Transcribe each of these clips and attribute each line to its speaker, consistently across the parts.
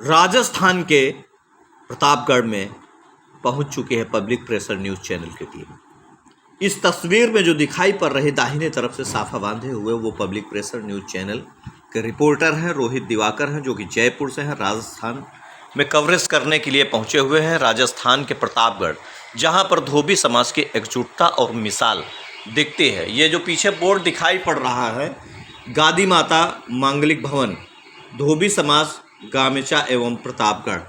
Speaker 1: राजस्थान के प्रतापगढ़ में पहुंच चुकी है पब्लिक प्रेशर न्यूज़ चैनल की टीम। इस तस्वीर में जो दिखाई पड़ रहे दाहिने तरफ से साफा बांधे हुए वो पब्लिक प्रेशर न्यूज़ चैनल के रिपोर्टर हैं रोहित दिवाकर हैं, जो कि जयपुर से हैं। राजस्थान में कवरेज करने के लिए पहुंचे हुए हैं, राजस्थान के प्रतापगढ़, जहां पर धोबी समाज की एकजुटता और मिसाल दिखती है। ये जो पीछे बोर्ड दिखाई पड़ रहा है, गादी माता मांगलिक भवन, धोबी समाज, गामेचा एवं प्रतापगढ़,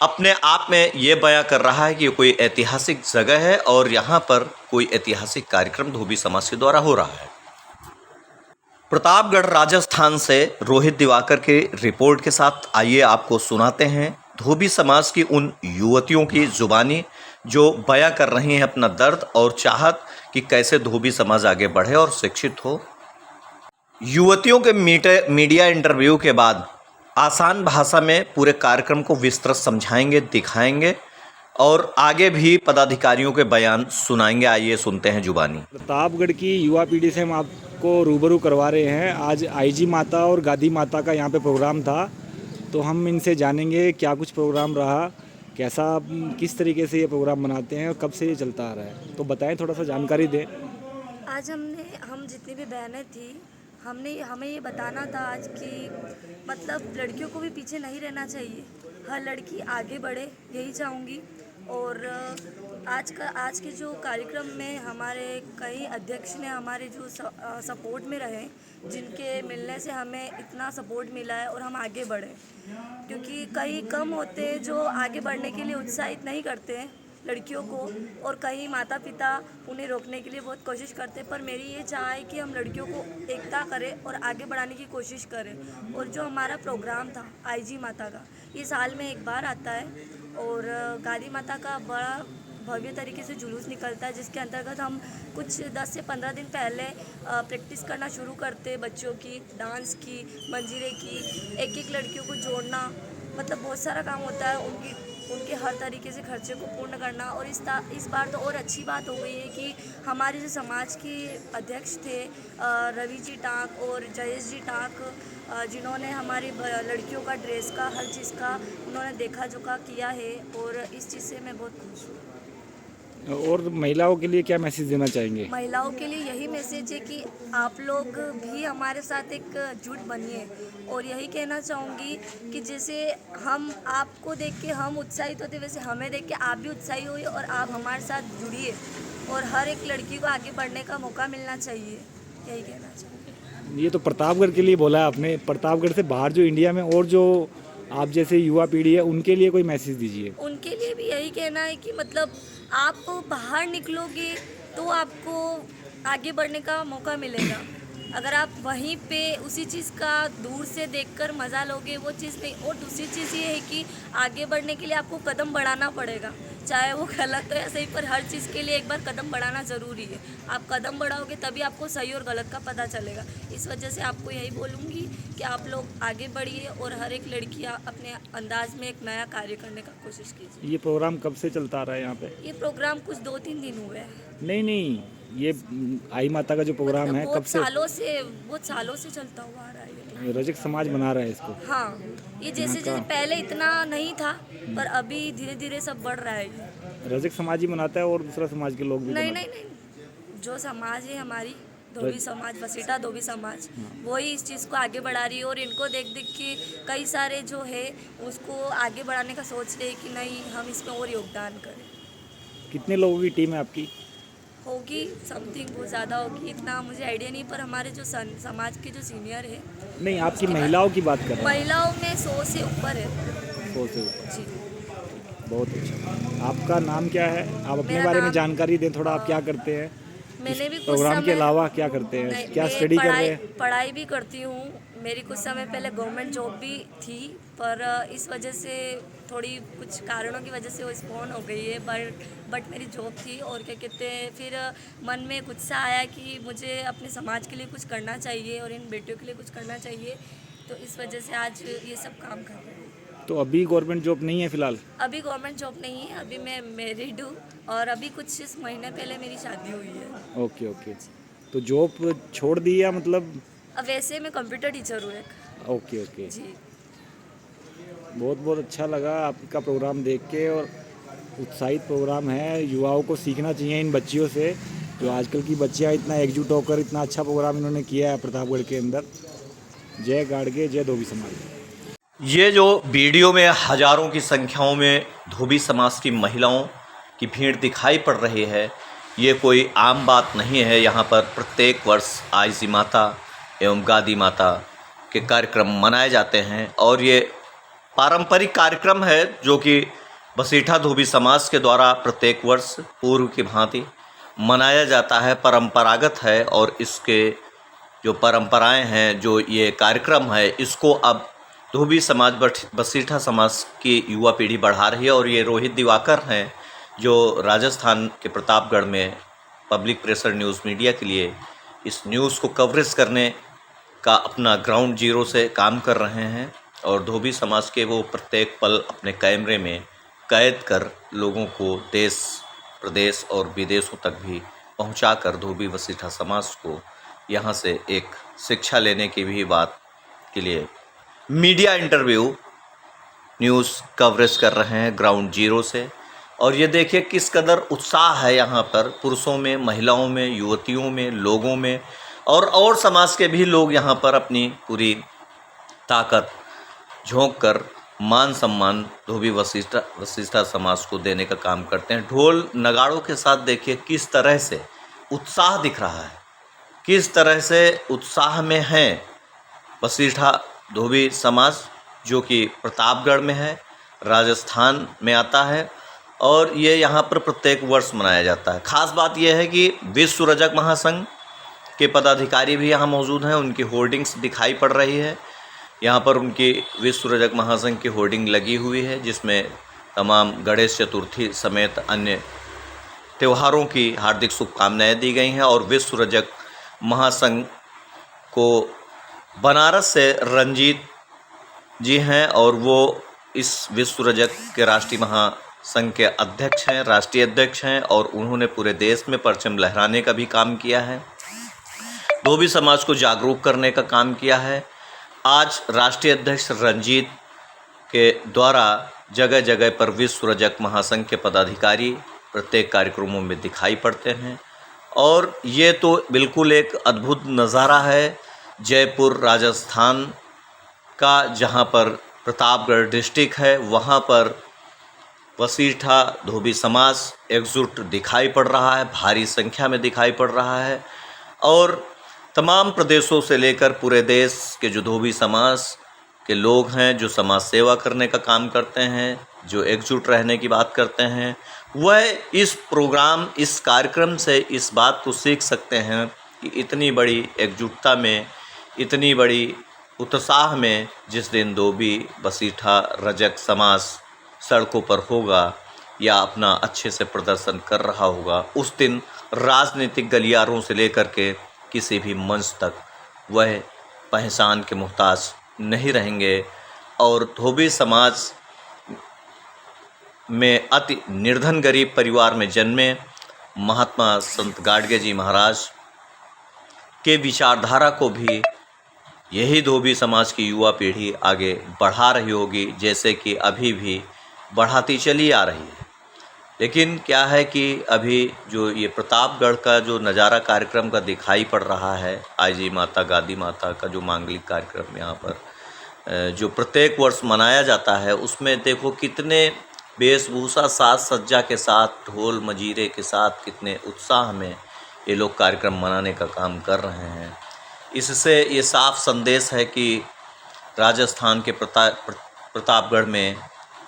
Speaker 1: अपने आप में ये बयां कर रहा है कि कोई ऐतिहासिक जगह है और यहाँ पर कोई ऐतिहासिक कार्यक्रम धोबी समाज के द्वारा हो रहा है। प्रतापगढ़ राजस्थान से रोहित दिवाकर के रिपोर्ट के साथ आइए आपको सुनाते हैं धोबी समाज की उन युवतियों की जुबानी जो बयां कर रही हैं अपना दर्द और चाहत कि कैसे धोबी समाज आगे बढ़े और शिक्षित हो। युवतियों के मीडिया इंटरव्यू के बाद आसान भाषा में पूरे कार्यक्रम को विस्तृत समझाएंगे, दिखाएंगे और आगे भी पदाधिकारियों के बयान सुनाएंगे। आइए सुनते हैं जुबानी।
Speaker 2: प्रतापगढ़ की युवा पीढ़ी से हम आपको रूबरू करवा रहे हैं। आज आईजी माता और गादी माता का यहाँ पे प्रोग्राम था, तो हम इनसे जानेंगे क्या कुछ प्रोग्राम रहा, कैसा किस तरीके से ये प्रोग्राम मनाते हैं और कब से ये चलता आ रहा है, तो बताएं, थोड़ा सा जानकारी दें।
Speaker 3: आज हम जितनी भी बहनें थी हमें ये बताना था आज कि मतलब लड़कियों को भी पीछे नहीं रहना चाहिए, हर लड़की आगे बढ़े, यही चाहूँगी। और आज के जो कार्यक्रम में हमारे कई अध्यक्ष ने हमारे जो सपोर्ट में रहे, जिनके मिलने से हमें इतना सपोर्ट मिला है और हम आगे बढ़े, क्योंकि कई कम होते हैं जो आगे बढ़ने के लिए उत्साहित नहीं करते हैं लड़कियों को, और कई माता पिता उन्हें रोकने के लिए बहुत कोशिश करते हैं। पर मेरी ये चाह है कि हम लड़कियों को एकता करें और आगे बढ़ाने की कोशिश करें। और जो हमारा प्रोग्राम था आईजी माता का, ये साल में एक बार आता है और गादी माता का बड़ा भव्य तरीके से जुलूस निकलता है, जिसके अंतर्गत हम कुछ 10 से 15 दिन पहले प्रैक्टिस करना शुरू करते हैं, बच्चों की, डांस की, मंजीरे की, एक एक लड़कियों को जोड़ना, मतलब बहुत सारा काम होता है, उनके हर तरीके से खर्चे को पूर्ण करना। और इस बार तो और अच्छी बात हो गई है कि हमारे जो समाज के अध्यक्ष थे रवि जी टाक और जयेश जी टाक, जिन्होंने हमारी लड़कियों का ड्रेस का हर चीज़ का उन्होंने देखा जोखा किया है, और इस चीज़ से मैं बहुत खुश हूँ।
Speaker 2: और महिलाओं के लिए क्या मैसेज देना चाहेंगे?
Speaker 3: महिलाओं के लिए यही मैसेज है कि आप लोग भी हमारे साथ एक जुट बनिए, और यही कहना चाहूँगी कि जैसे हम आपको देख के हम उत्साहित होते, वैसे हमें देख के आप भी उत्साहित होइए और आप हमारे साथ जुड़िए, और हर एक लड़की को आगे बढ़ने का मौका मिलना चाहिए, यही कहना चाहूँगी।
Speaker 2: ये तो प्रतापगढ़ के लिए बोला है आपने, प्रतापगढ़ से बाहर जो इंडिया में और जो आप जैसे युवा पीढ़ी है उनके लिए कोई मैसेज दीजिए।
Speaker 3: उनके लिए भी यही कहना है कि मतलब आप बाहर निकलोगे तो आपको आगे बढ़ने का मौका मिलेगा। अगर आप वहीं पे उसी चीज़ का दूर से देखकर मज़ा लोगे, वो चीज़ नहीं। और दूसरी चीज़ ये है कि आगे बढ़ने के लिए आपको कदम बढ़ाना पड़ेगा, चाहे वो गलत हो या सही, पर हर चीज़ के लिए एक बार कदम बढ़ाना ज़रूरी है। आप कदम बढ़ाओगे तभी आपको सही और गलत का पता चलेगा। इस वजह से आपको यही बोलूँगी कि आप लोग आगे बढ़िए और हर एक लड़कियाँ अपने अंदाज में एक नया कार्य करने का कोशिश कीजिए।
Speaker 2: ये प्रोग्राम कब से चलता आ रहा है यहाँ पे?
Speaker 3: ये प्रोग्राम कुछ 2-3 दिन हुए हैं।
Speaker 2: नहीं, ये आई माता का जो प्रोग्राम
Speaker 3: मतलब
Speaker 2: है कब से?
Speaker 3: बहुत सालों से चलता हुआ आ रहा है ये।
Speaker 2: रजक समाज मना रहा है इसको।
Speaker 3: हाँ, ये जैसे पहले इतना नहीं था, पर अभी धीरे धीरे सब बढ़ रहा है ये।
Speaker 2: रजक समाज ही मनाता है और दूसरा समाज के लोग भी
Speaker 3: नहीं, जो समाज है हमारी धोबी समाज, वसीटा धोबी समाज, वही इस चीज़ को आगे बढ़ा रही है। और इनको देख देख के कई सारे जो है उसको आगे बढ़ाने का सोच रहे हैं कि नहीं, हम इसमें और योगदान करें।
Speaker 2: कितने लोगों की टीम है आपकी?
Speaker 3: होगी समथिंग, बहुत ज़्यादा होगी, इतना मुझे आइडिया नहीं, पर हमारे जो समाज के जो सीनियर है।
Speaker 2: नहीं, आपकी महिलाओं की बात कर रहे हैं।
Speaker 3: महिलाओं में 100 से ऊपर है।
Speaker 2: 100 से ऊपर
Speaker 3: जी,
Speaker 2: बहुत अच्छा। आपका नाम क्या है? आप अपने
Speaker 3: मेरा
Speaker 2: बारे में
Speaker 3: नाम-
Speaker 2: जानकारी दें थोड़ा, आप क्या करते हैं?
Speaker 3: मैंने भी कुछ
Speaker 2: प्रोग्राम के
Speaker 3: समय
Speaker 2: अलावा क्या करते हैं?
Speaker 3: नहीं,
Speaker 2: क्या
Speaker 3: मैं
Speaker 2: स्टडी कर रहे हैं?
Speaker 3: पढ़ाई भी करती हूँ। मेरी कुछ समय पहले गवर्नमेंट जॉब भी थी, पर इस वजह से थोड़ी कुछ कारणों की वजह से वो स्पॉन हो गई है। बट मेरी जॉब थी, और क्या कहते हैं, फिर मन में कुछ सा आया कि मुझे अपने समाज के लिए कुछ करना चाहिए और इन बेटियों के लिए कुछ करना चाहिए, तो इस वजह से आज ये सब काम कर रही हूँ।
Speaker 2: तो अभी गवर्नमेंट जॉब नहीं है फिलहाल?
Speaker 3: अभी गवर्नमेंट जॉब नहीं है, अभी मैं मैरिड हूँ, और अभी कुछ महीने पहले मेरी शादी हुई है।
Speaker 2: ओके। तो जॉब छोड़ दी या मतलब?
Speaker 3: अब वैसे मैं कंप्यूटर टीचर हूँ एक।
Speaker 2: ओके।
Speaker 3: जी।
Speaker 2: बहुत बहुत अच्छा लगा आपका प्रोग्राम देख के, और उत्साहित प्रोग्राम है। युवाओं को सीखना चाहिए इन बच्चियों से, जो आजकल की बच्चियां इतना एकजुट होकर इतना अच्छा प्रोग्राम इन्होंने किया है प्रतापगढ़ के अंदर। जय गाड़गे, जय धोबी समाज।
Speaker 1: ये जो वीडियो में हजारों की संख्याओं में धोबी समाज की महिलाओं की भीड़ दिखाई पड़ रही है, ये कोई आम बात नहीं है। यहाँ पर प्रत्येक वर्ष आईजी माता एवं गादी माता के कार्यक्रम मनाए जाते हैं और ये पारंपरिक कार्यक्रम है जो कि बसीठा धोबी समाज के द्वारा प्रत्येक वर्ष पूर्व की भांति मनाया जाता है, परंपरागत है। और इसके जो परंपराएं हैं, जो ये कार्यक्रम है, इसको अब धोबी समाज बसीठा समाज की युवा पीढ़ी बढ़ा रही है। और ये रोहित दिवाकर हैं जो राजस्थान के प्रतापगढ़ में पब्लिक प्रेशर न्यूज़ मीडिया के लिए इस न्यूज़ को कवरेज करने का अपना ग्राउंड जीरो से काम कर रहे हैं। और धोबी समाज के वो प्रत्येक पल अपने कैमरे में कैद कर लोगों को देश प्रदेश और विदेशों तक भी पहुंचाकर धोबी बसीठा समाज को यहाँ से एक शिक्षा लेने की भी बात के लिए मीडिया इंटरव्यू न्यूज़ कवरेज कर रहे हैं ग्राउंड जीरो से। और ये देखिए किस कदर उत्साह है यहाँ पर, पुरुषों में, महिलाओं में, युवतियों में, लोगों में, और समाज के भी लोग यहाँ पर अपनी पूरी ताकत झोंक कर मान सम्मान धोबी वशिष्ठा समाज को देने का काम करते हैं। ढोल नगाड़ों के साथ देखिए किस तरह से उत्साह दिख रहा है, किस तरह से उत्साह में है वशिष्ठा धोबी समाज, जो कि प्रतापगढ़ में है, राजस्थान में आता है। और ये यहाँ पर प्रत्येक वर्ष मनाया जाता है। ख़ास बात यह है कि विश्व रजक महासंघ के पदाधिकारी भी यहाँ मौजूद हैं, उनकी होर्डिंग्स दिखाई पड़ रही है। यहाँ पर उनकी विश्व रजक महासंघ की होर्डिंग लगी हुई है, जिसमें तमाम गणेश चतुर्थी समेत अन्य त्योहारों की हार्दिक शुभकामनाएं दी गई हैं। और विश्व रजक महासंघ को बनारस से रंजीत जी हैं और वो इस विश्व रजक के राष्ट्रीय महासंघ के अध्यक्ष हैं, राष्ट्रीय अध्यक्ष हैं। और उन्होंने पूरे देश में परचम लहराने का भी काम किया है, धोबी समाज को जागरूक करने का काम किया है। आज राष्ट्रीय अध्यक्ष रंजीत के द्वारा जगह जगह पर विश्व रजक महासंघ के पदाधिकारी प्रत्येक कार्यक्रमों में दिखाई पड़ते हैं। और ये तो बिल्कुल एक अद्भुत नज़ारा है जयपुर राजस्थान का, जहाँ पर प्रतापगढ़ डिस्ट्रिक्ट है, वहाँ पर वशिष्ठा धोबी समाज एकजुट दिखाई पड़ रहा है, भारी संख्या में दिखाई पड़ रहा है। और तमाम प्रदेशों से लेकर पूरे देश के जो धोबी समाज के लोग हैं, जो समाज सेवा करने का काम करते हैं, जो एकजुट रहने की बात करते हैं, वह इस प्रोग्राम, इस कार्यक्रम से इस बात को सीख सकते हैं कि इतनी बड़ी एकजुटता में, इतनी बड़ी उत्साह में जिस दिन धोबी बसीठा रजक समाज सड़कों पर होगा या अपना अच्छे से प्रदर्शन कर रहा होगा, उस दिन राजनीतिक गलियारों से लेकर के किसी भी मंच तक वह पहचान के मुहताज नहीं रहेंगे। और धोबी समाज में अति निर्धन गरीब परिवार में जन्मे महात्मा संत गाडगे जी महाराज के विचारधारा को भी यही धोबी समाज की युवा पीढ़ी आगे बढ़ा रही होगी, जैसे कि अभी भी बढ़ाती चली आ रही है। लेकिन क्या है कि अभी जो ये प्रतापगढ़ का जो नज़ारा कार्यक्रम का दिखाई पड़ रहा है, आईजी माता गादी माता का जो मांगलिक कार्यक्रम यहाँ पर जो प्रत्येक वर्ष मनाया जाता है, उसमें देखो कितने वेशभूषा साज सज्जा के साथ, ढोल मजीरे के साथ, कितने उत्साह में ये लोग कार्यक्रम मनाने का काम कर रहे हैं। इससे ये साफ संदेश है कि राजस्थान के प्रतापगढ़ में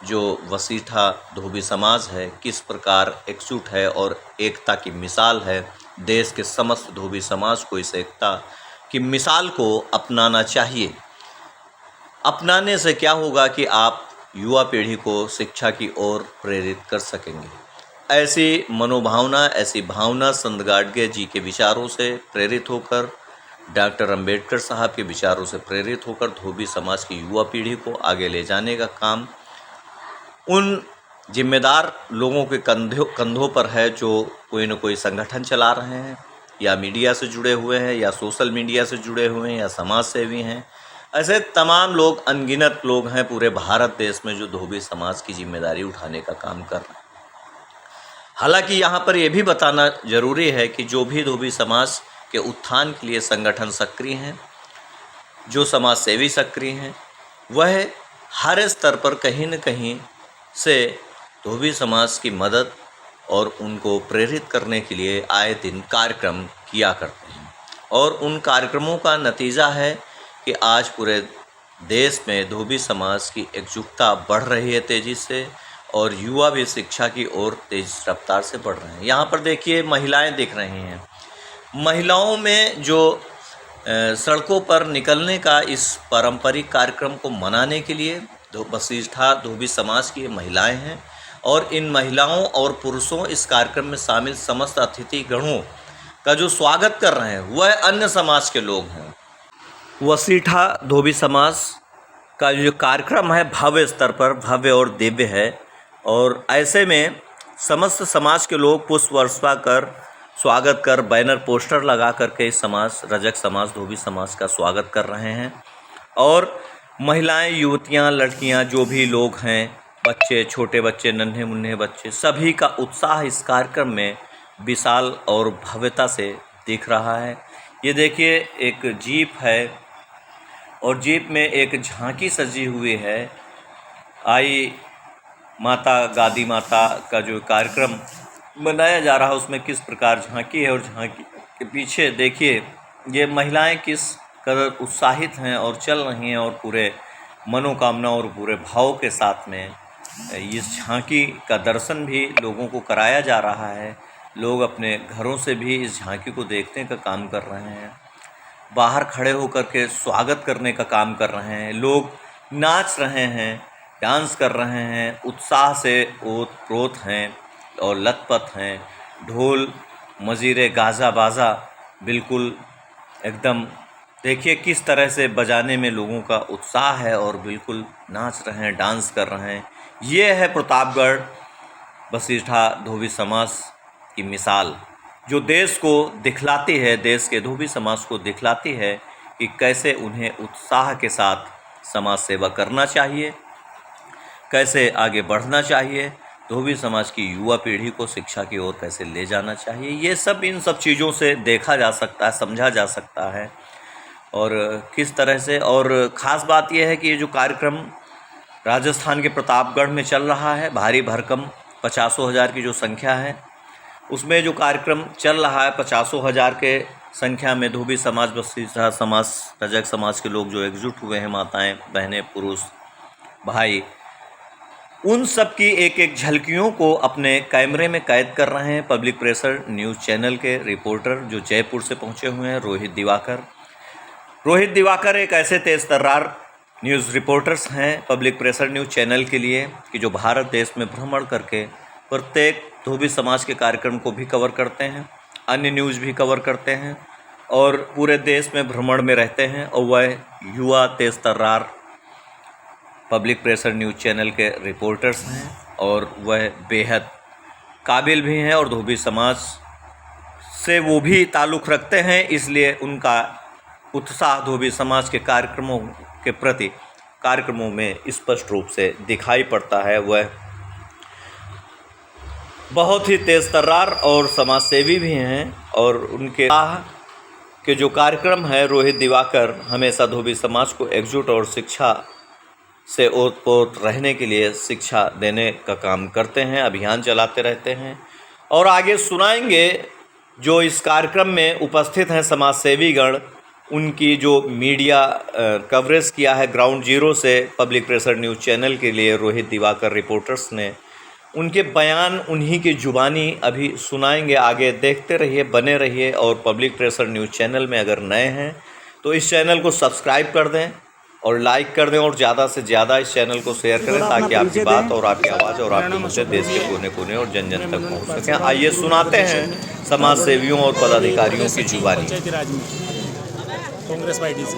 Speaker 1: जो वशिष्ठा धोबी समाज है किस प्रकार एकजुट है और एकता की मिसाल है। देश के समस्त धोबी समाज को इस एकता की मिसाल को अपनाना चाहिए। अपनाने से क्या होगा कि आप युवा पीढ़ी को शिक्षा की ओर प्रेरित कर सकेंगे। ऐसी मनोभावना, ऐसी भावना संत गाडगे जी के विचारों से प्रेरित होकर, डॉक्टर अंबेडकर साहब के विचारों से प्रेरित होकर धोबी समाज की युवा पीढ़ी को आगे ले जाने का काम उन जिम्मेदार लोगों के कंधों पर है जो कोई न कोई संगठन चला रहे हैं, या मीडिया से जुड़े हुए हैं, या सोशल मीडिया से जुड़े हुए हैं, या समाज सेवी हैं, ऐसे तमाम लोग, अनगिनत लोग हैं पूरे भारत देश में जो धोबी समाज की जिम्मेदारी उठाने का काम कर रहे हैं। हालांकि यहाँ पर यह भी बताना जरूरी है कि जो भी धोबी समाज के उत्थान के लिए संगठन सक्रिय हैं, जो समाज सेवी सक्रिय हैं, वह हर स्तर पर कहीं न कहीं से धोबी समाज की मदद और उनको प्रेरित करने के लिए आए दिन कार्यक्रम किया करते हैं। और उन कार्यक्रमों का नतीजा है कि आज पूरे देश में धोबी समाज की एकजुटता बढ़ रही है तेज़ी से, और युवा भी शिक्षा की ओर तेज रफ्तार से बढ़ रहे हैं। यहाँ पर देखिए महिलाएं दिख रही हैं। महिलाओं में जो सड़कों पर निकलने का इस पारंपरिक कार्यक्रम को मनाने के लिए वशिष्ठा धोबी समाज की महिलाएं हैं, और इन महिलाओं और पुरुषों इस कार्यक्रम में शामिल समस्त अतिथि गणों का जो स्वागत कर रहे हैं वह अन्य समाज के लोग हैं। वशिष्ठा धोबी समाज का जो कार्यक्रम है भव्य स्तर पर भव्य और दिव्य है, और ऐसे में समस्त समाज के लोग पुष्प वर्षा कर स्वागत कर बैनर पोस्टर लगा करके इस समाज रजक समाज धोबी समाज का स्वागत कर रहे हैं। और महिलाएं, युवतियां, लड़कियां, जो भी लोग हैं, बच्चे, छोटे बच्चे, नन्हे मुन्ने बच्चे, सभी का उत्साह इस कार्यक्रम में विशाल और भव्यता से दिख रहा है। ये देखिए एक जीप है और जीप में एक झांकी सजी हुई है। आई माता, गादी माता का जो कार्यक्रम मनाया जा रहा है उसमें किस प्रकार झांकी है, और झांकी के पीछे देखिए ये महिलाएं किस कदर उत्साहित हैं और चल रही हैं, और पूरे मनोकामना और पूरे भाव के साथ में इस झांकी का दर्शन भी लोगों को कराया जा रहा है। लोग अपने घरों से भी इस झांकी को देखने का काम कर रहे हैं, बाहर खड़े होकर के स्वागत करने का काम कर रहे हैं। लोग नाच रहे हैं, डांस कर रहे हैं, उत्साह से ओत-प्रोत हैं और लथपथ हैं। ढोल, मजीरे, गाजा बाजा बिल्कुल एकदम देखिए किस तरह से बजाने में लोगों का उत्साह है, और बिल्कुल नाच रहे हैं, डांस कर रहे हैं। ये है प्रतापगढ़ वशिष्ठा धोबी समाज की मिसाल, जो देश को दिखलाती है, देश के धोबी समाज को दिखलाती है कि कैसे उन्हें उत्साह के साथ समाज सेवा करना चाहिए, कैसे आगे बढ़ना चाहिए, धोबी समाज की युवा पीढ़ी को शिक्षा की ओर कैसे ले जाना चाहिए। ये सब इन सब चीज़ों से देखा जा सकता है, समझा जा सकता है। और किस तरह से, और ख़ास बात यह है कि ये जो कार्यक्रम राजस्थान के प्रतापगढ़ में चल रहा है, भारी भरकम 50,000 की जो संख्या है, उसमें जो कार्यक्रम चल रहा है 50,000 के संख्या में धोबी समाज, वशिष्ठा समाज, रजक समाज के लोग जो एकजुट हुए हैं, माताएं, बहनें, पुरुष, भाई, उन सब की एक एक झलकियों को अपने कैमरे में कैद कर रहे हैं पब्लिक प्रेशर न्यूज़ चैनल के रिपोर्टर जो जयपुर से पहुंचे हुए हैं, रोहित दिवाकर। रोहित दिवाकर एक ऐसे तेज तर्रार न्यूज़ रिपोर्टर्स हैं पब्लिक प्रेशर न्यूज़ चैनल के लिए कि जो भारत देश में भ्रमण करके प्रत्येक धोबी समाज के कार्यक्रम को भी कवर करते हैं, अन्य न्यूज़ भी कवर करते हैं, और पूरे देश में भ्रमण में रहते हैं। और वह युवा तेज तर्रार पब्लिक प्रेशर न्यूज़ चैनल के रिपोर्टर्स हैं, और वह बेहद काबिल भी हैं, और धोबी समाज से वो भी ताल्लुक़ रखते हैं, इसलिए उनका उत्साह धोबी समाज के कार्यक्रमों के प्रति कार्यक्रमों में स्पष्ट रूप से दिखाई पड़ता है। वह बहुत ही तेज़ तर्रार और समाज सेवी भी हैं, और उनके के जो कार्यक्रम है, रोहित दिवाकर हमेशा धोबी समाज को एकजुट और शिक्षा से ओत-पोत रहने के लिए शिक्षा देने का काम करते हैं, अभियान चलाते रहते हैं। और आगे सुनाएंगे जो इस कार्यक्रम में उपस्थित हैं समाज सेवीगण, उनकी जो मीडिया कवरेज किया है ग्राउंड जीरो से पब्लिक प्रेशर न्यूज़ चैनल के लिए रोहित दिवाकर रिपोर्टर्स ने, उनके बयान उन्हीं की ज़ुबानी अभी सुनाएंगे। आगे देखते रहिए, बने रहिए, और पब्लिक प्रेशर न्यूज़ चैनल में अगर नए हैं तो इस चैनल को सब्सक्राइब कर दें और लाइक कर दें, और ज़्यादा से ज़्यादा इस चैनल को शेयर करें ताकि आपकी बात और आपकी आवाज़ और आपके मुद्दे देश के कोने कोने और जन जन तक पहुँच सकें। आइए सुनाते हैं समाज सेवियों और पदाधिकारियों की जुबानी।
Speaker 2: कांग्रेस पार्टी से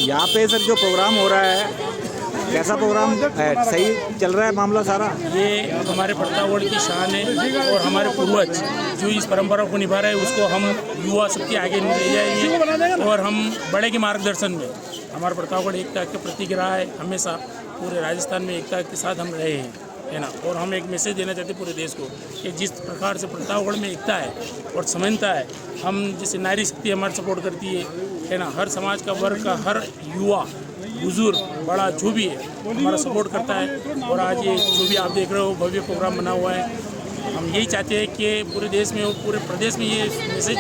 Speaker 2: यहाँ पे सर जो प्रोग्राम हो रहा है कैसा प्रोग्राम है, सही चल रहा है मामला सारा?
Speaker 4: ये हमारे प्रतापगढ़ की शान है और हमारे पूर्वज जो इस परंपरा को निभा रहे हैं उसको हम युवा सबके आगे ले जाएंगे और हम बड़े के मार्गदर्शन में हमारा प्रतापगढ़ एकता के प्रतीक रहा है। हमेशा पूरे राजस्थान में एकता के साथ हम रहे हैं, है ना। और हम एक मैसेज देना चाहते हैं पूरे देश को कि जिस प्रकार से प्रतापगढ़ में एकता है और समानता है, हम जैसे नारी शक्ति हमारी सपोर्ट करती है ना। हर समाज का वर्ग का हर युवा बुजुर्ग बड़ा जो भी है हमारा सपोर्ट करता है। और आज ये जो भी आप देख रहे हो भव्य प्रोग्राम बना हुआ है, हम यही चाहते हैं कि पूरे देश में और पूरे प्रदेश में ये मैसेज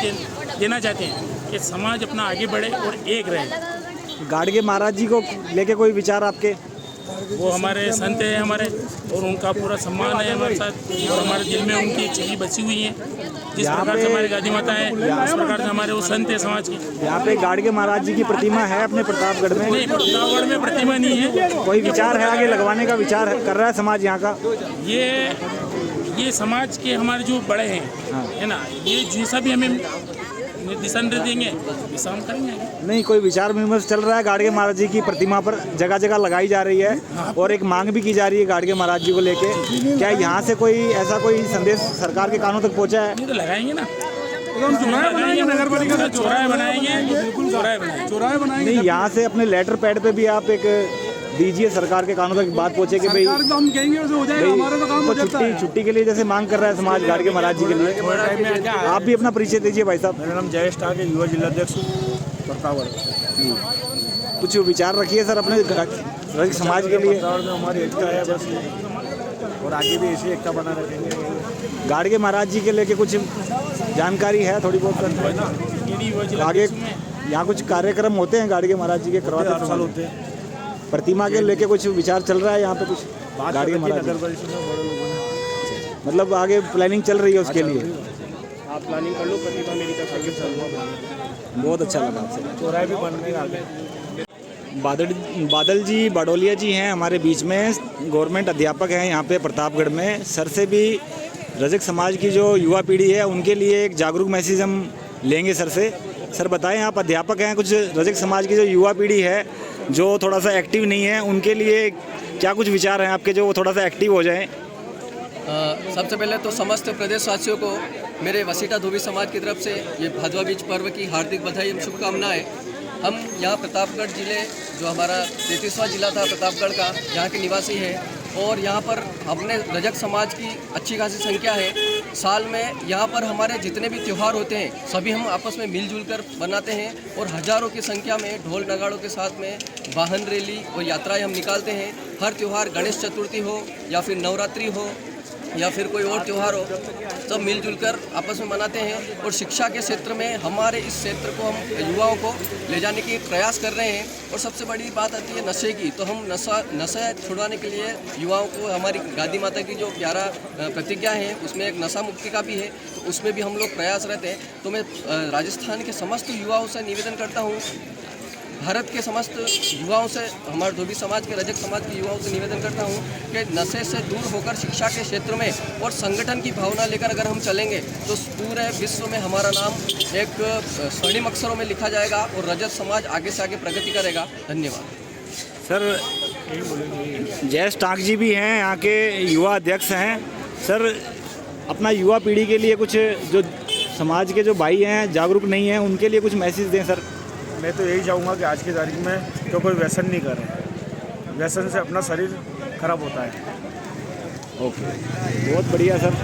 Speaker 4: देना चाहते हैं कि समाज अपना आगे बढ़े और एक रहे।
Speaker 2: गाडगे महाराज जी को लेके कोई विचार आपके?
Speaker 4: वो हमारे संत हैं हमारे, और उनका पूरा सम्मान है हमारे साथ, और हमारे दिल में उनकी एक छवि बची हुई है। जिस प्रकार से हमारी गादी माता है उस प्रकार से हमारे वो संत है समाज के।
Speaker 2: यहाँ पे गाडगे महाराज जी की प्रतिमा है अपने प्रतापगढ़ में?
Speaker 4: नहीं, प्रतापगढ़ में प्रतिमा नहीं है।
Speaker 2: कोई विचार है आगे लगवाने का विचार कर रहा है समाज यहाँ का?
Speaker 4: ये समाज के हमारे जो बड़े हैं, है ना, ये जैसा भी हमें दिशा निर्देश देंगे वैसा हम करेंगे।
Speaker 2: नहीं, कोई विचार विमर्श चल रहा है गाडगे महाराज जी की प्रतिमा पर जगह जगह लगाई जा रही है और एक मांग भी की जा रही है गाडगे महाराज जी को लेके। क्या यहाँ से कोई ऐसा कोई संदेश सरकार के कानों तक पहुँचा है?
Speaker 4: नहीं तो लगाएंगे ना, नगर पालिका का चौराहे बनाएंगे, बिल्कुल चौराहे बनाएंगे।
Speaker 2: नहीं, यहाँ से अपने लेटर पैड पे भी आप एक दीजिए सरकार के कानों तक बात पहुँचे कि भाई
Speaker 5: हम कहेंगे हो जाएगा, हमारा तो काम हो जाता है।
Speaker 2: छुट्टी के लिए जैसे मांग कर रहा है समाज गाडगे महाराज जी के लिए। आप भी अपना परिचय दीजिए भाई साहब।
Speaker 5: मेरा नाम जयेश ठाक है, युवा जिलाध्यक्ष प्रतापगढ़।
Speaker 2: कुछ विचार रखिए सर अपने समाज के लिए।
Speaker 5: प्रतापगढ़ में हमारी एकता है बस, और आगे भी ऐसी एकता बना रखेंगे।
Speaker 2: गाडगे महाराज जी के लेके कुछ जानकारी है थोड़ी बहुत? आगे यहाँ कुछ कार्यक्रम होते हैं गाडगे महाराज जी के करवाते
Speaker 5: हर साल होते हैं।
Speaker 2: प्रतिमा के लेके कुछ विचार चल रहा है यहाँ पे कुछ गाडगे महाराज जी? मतलब आगे प्लानिंग चल रही है उसके लिए?
Speaker 5: आप प्लानिंग कर लो, प्रतिमा मेरी तरफ से।
Speaker 2: बहुत अच्छा लगा आपसे।
Speaker 5: चौराहे भी बन रहे आगे।
Speaker 2: बादल जी बाडोलिया जी हैं हमारे बीच में, गवर्नमेंट अध्यापक हैं यहाँ पे प्रतापगढ़ में। सर से भी रजक समाज की जो युवा पीढ़ी है उनके लिए एक जागरूक मैसेज हम लेंगे सर से। सर बताएं, आप अध्यापक हैं, कुछ रजक समाज की जो युवा पीढ़ी है जो थोड़ा सा एक्टिव नहीं है उनके लिए क्या कुछ विचार हैं आपके जो वो थोड़ा सा एक्टिव हो जाएं?
Speaker 6: सबसे पहले तो समस्त प्रदेशवासियों को मेरे वसीटा धोबी समाज की तरफ से ये भादवा बीज पर्व की हार्दिक बधाई एवं शुभकामनाएं। हम यहाँ प्रतापगढ़ जिले, जो हमारा 33वां जिला था प्रतापगढ़ का, यहाँ के निवासी हैं और यहाँ पर अपने रजक समाज की अच्छी खासी संख्या है। साल में यहाँ पर हमारे जितने भी त्यौहार होते हैं सभी हम आपस में मिलजुल कर बनाते हैं और हज़ारों की संख्या में ढोल नगाड़ों के साथ में वाहन रैली और यात्राएं हम निकालते हैं। हर त्यौहार, गणेश चतुर्थी हो या फिर नवरात्रि हो या फिर कोई और त्यौहार हो, सब मिलजुल कर आपस में मनाते हैं। और शिक्षा के क्षेत्र में हमारे इस क्षेत्र को हम युवाओं को ले जाने की प्रयास कर रहे हैं। और सबसे बड़ी बात आती है नशे की, तो हम नशा छुड़वाने के लिए युवाओं को, हमारी गादी माता की जो 11 प्रतिज्ञा है उसमें एक नशा मुक्ति का भी है, तो उसमें भी हम लोग प्रयास रहते हैं। तो मैं राजस्थान के समस्त युवाओं से निवेदन करता हूँ, भारत के समस्त युवाओं से, हमारे धोबी समाज के, रजक समाज के युवाओं से निवेदन करता हूं कि नशे से दूर होकर शिक्षा के क्षेत्र में और संगठन की भावना लेकर अगर हम चलेंगे तो पूरे विश्व में हमारा नाम एक स्वर्णिम अक्षरों में लिखा जाएगा और रजक समाज आगे से आगे प्रगति करेगा। धन्यवाद।
Speaker 2: सर जयेश टाक जी भी हैं, यहाँ के युवा अध्यक्ष हैं। सर अपना युवा पीढ़ी के लिए कुछ, जो समाज के जो भाई हैं जागरूक नहीं हैं, उनके लिए कुछ मैसेज दें सर।
Speaker 5: मैं तो यही चाहूँगा कि आज की तारीख में तो कोई व्यसन नहीं करें, व्यसन से अपना शरीर खराब होता है।
Speaker 2: ओके, बहुत बढ़िया सर।